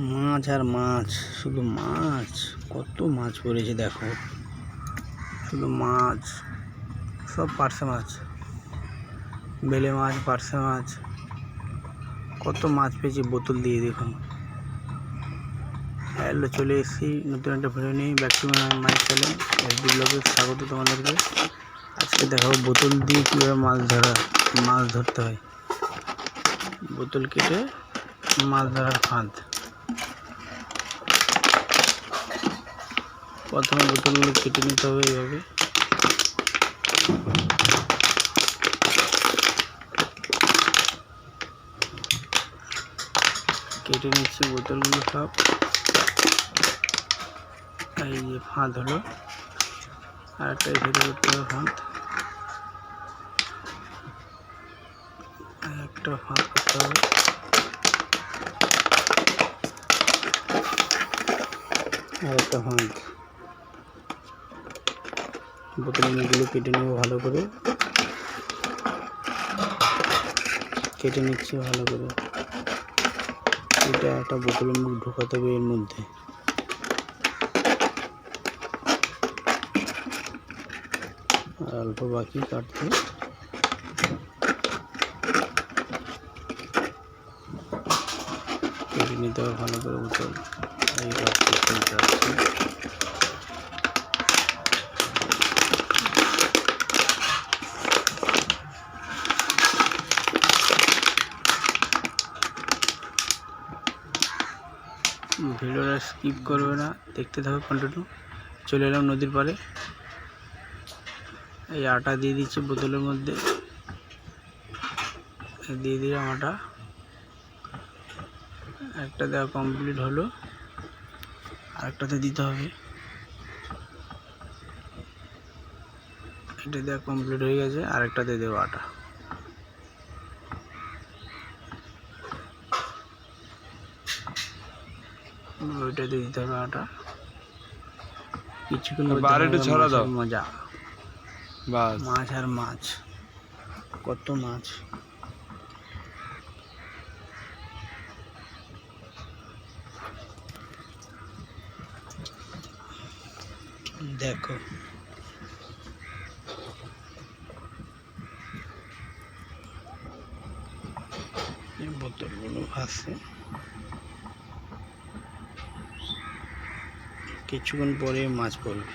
মাছ আর মাছ, শুধু মাছ। কত মাছ পড়েছে দেখো, শুধু মাছ, সব পার্শে মাছ, বেলে মাছ, পার্শে মাছ, কত মাছ পেয়েছি বোতল দিয়ে। দেখুন, হ্যালো, চলে এসেছি নতুন একটা ভিডিও নিয়ে। Back to my channel SD ব্লগে স্বাগত তোমাদেরকে। আজকে দেখাবো বোতল দিয়ে কীভাবে মাছ ধরতে হয়। বোতল কেটে মাছ ধরার ফাঁদ। প্রথমে বোতলগুলো কেটে নিতে হবে এইভাবে। কেটে নিচ্ছি বোতলগুলো সব। এই যে ফাঁদ হলো, আর একটা এখানে করতে হবে ফাঁদ, একটা ফাঁদ করতে হবে। আর একটা ফাঁদ। বোতলগুলো কেটে নেব ভালো করে, কেটে নিচ্ছি ভালো করে। এটা একটা বোতলের মুখ ঢোকাতে হবে এর মধ্যে। আর অল্প বাকি কাটতে। কেটে নিতে হবে ভালো করে বোতল। এই কাটতে যাচ্ছে। ভিডিওটা স্কিপ করবে না, দেখতে থাকো কন্টিনিউ। চলে এলাম নদীর পাড়ে। এই আটা দিয়ে দিচ্ছি বোতলের মধ্যে, দিয়ে দিলাম আটা। একটা দেওয়া কমপ্লিট হলো, আরেকটাতে দিতে হবে। এটা দেওয়া কমপ্লিট হয়ে গেছে, আরেকটাতে দেবো আটা। ওইটাতে দিতে হবে আটা। কিছুক্ষণ মজা। মাছ আর মাছ, কত মাছ। দেখো, বোতলগুলো ভাসছে। কিছুক্ষণ পরে মাছ পড়বে।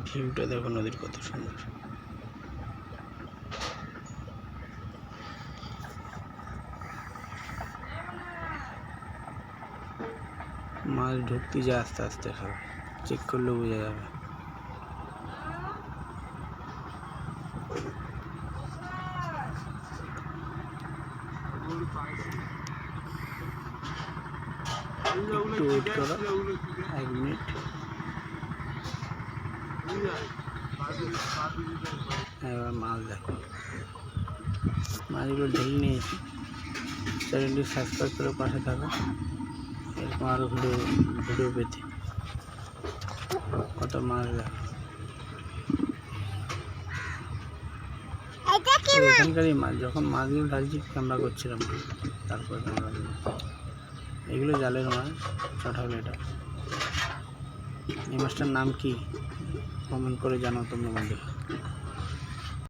ভিউটা দেখো নদীর, কত সুন্দর। মাছ ঢুকতে যায় আস্তে আস্তে, সব চেক করলে বোঝা যাবে। একটু ওয়েট করো, 1 মিনিট। এবার মাছ দেখো, মাছগুলো ঢেলে নিয়েছি। চ্যানেলটি সাবস্ক্রাইব করে পাশে থাকো, এরকম আরও ভিডিও পেতে। কত মাছ দেখো, এখানকারই মাছ। যখন মাছগুলো ঢালছি ক্যামেরা করছিলাম, তারপর ক্যামেরা। এগুলো জালের মাছ, চটাল। এটা, এই মাছটার নাম কি কমেন্ট করে জানাও তোমরা বন্ধুরা।